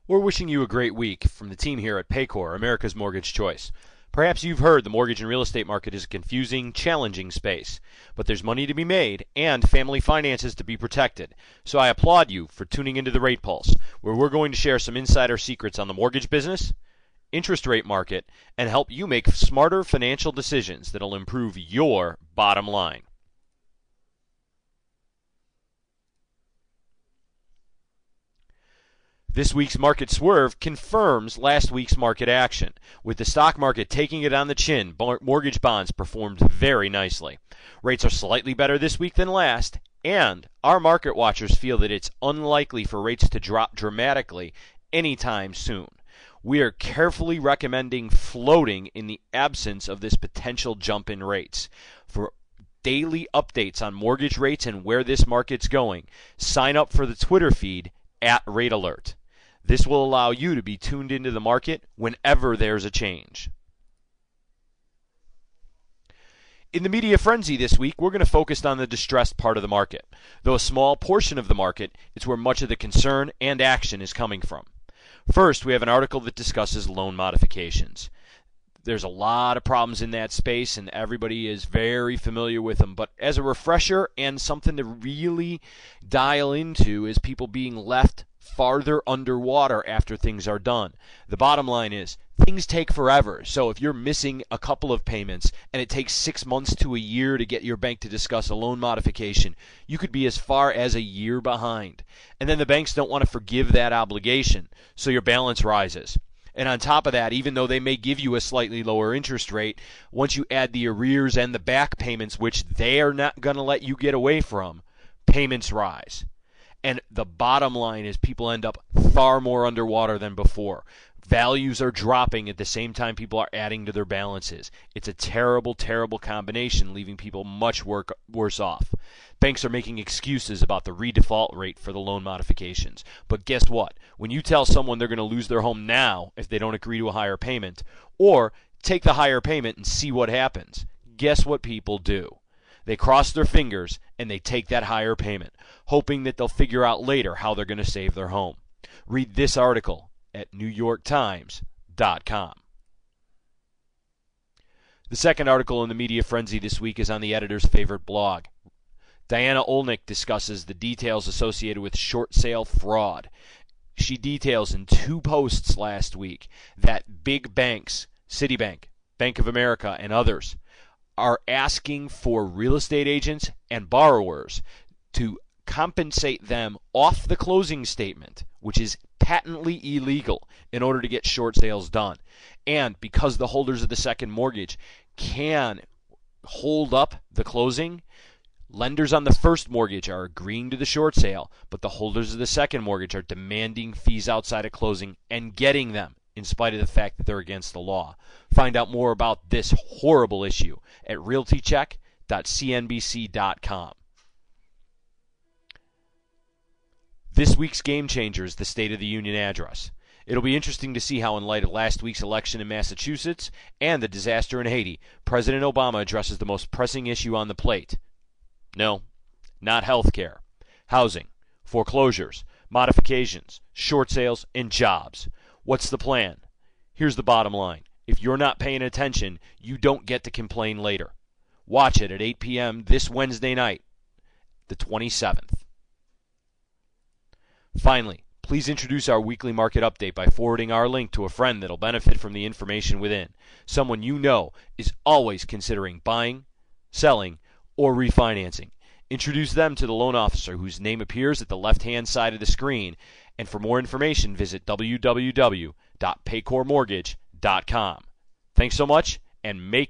We're wishing you a great week from the team here at Paycor, America's Mortgage Choice. Perhaps you've heard the mortgage and real estate market is a confusing, challenging space, but there's money to be made and family finances to be protected. So I applaud you for tuning into the RatePulse, where we're going to share some insider secrets on the mortgage business, interest rate market, and help you make smarter financial decisions that'll improve your bottom line. This week's market swerve confirms last week's market action. With the stock market taking it on the chin, mortgage bonds performed very nicely. Rates are slightly better this week than last, and our market watchers feel that it's unlikely for rates to drop dramatically anytime soon. We are carefully recommending floating in the absence of this potential jump in rates. For daily updates on mortgage rates and where this market's going, sign up for the Twitter feed at RateAlert. This will allow you to be tuned into the market whenever there's a change. In the media frenzy this week, we're going to focus on the distressed part of the market. Though a small portion of the market, it's where much of the concern and action is coming from. First, we have an article that discusses loan modifications. There's a lot of problems in that space, and everybody is very familiar with them. But as a refresher and something to really dial into is people being left farther underwater after things are done. The bottom line is things take forever. So if you're missing a couple of payments and it takes 6 months to a year to get your bank to discuss a loan modification, you could be as far as a year behind. And then the banks don't want to forgive that obligation, so your balance rises. And on top of that, even though they may give you a slightly lower interest rate, once you add the arrears and the back payments, which they are not going to let you get away from, payments rise. And the bottom line is people end up far more underwater than before. Values are dropping at the same time people are adding to their balances. It's a terrible, terrible combination, leaving people much worse off. Banks are making excuses about the redefault rate for the loan modifications. But guess what? When you tell someone they're going to lose their home now if they don't agree to a higher payment, or take the higher payment and see what happens, guess what people do? They cross their fingers and they take that higher payment, hoping that they'll figure out later how they're going to save their home. Read this article at NewYorkTimes.com. The second article in the media frenzy this week is on the editor's favorite blog. Diana Olnick discusses the details associated with short sale fraud. She details in 2 posts last week that big banks, Citibank, Bank of America, and others, are asking for real estate agents and borrowers to compensate them off the closing statement, which is patently illegal, in order to get short sales done. And because the holders of the second mortgage can hold up the closing, lenders on the first mortgage are agreeing to the short sale, but the holders of the second mortgage are demanding fees outside of closing and getting them, in spite of the fact that they're against the law. Find out more about this horrible issue at realtycheck.cnbc.com. This week's game changer is the State of the Union address. It'll be interesting to see how, in light of last week's election in Massachusetts and the disaster in Haiti, President Obama addresses the most pressing issue on the plate. No, not health care, housing, foreclosures, modifications, short sales, and jobs. What's the plan? Here's the bottom line. If you're not paying attention, you don't get to complain later. Watch it at 8 p.m. this Wednesday night, the 27th. Finally, please introduce our weekly market update by forwarding our link to a friend that'll benefit from the information within. Someone you know is always considering buying, selling, or refinancing. Introduce them to the loan officer whose name appears at the left-hand side of the screen. And for more information, visit www.paycormortgage.com. Thanks so much, and make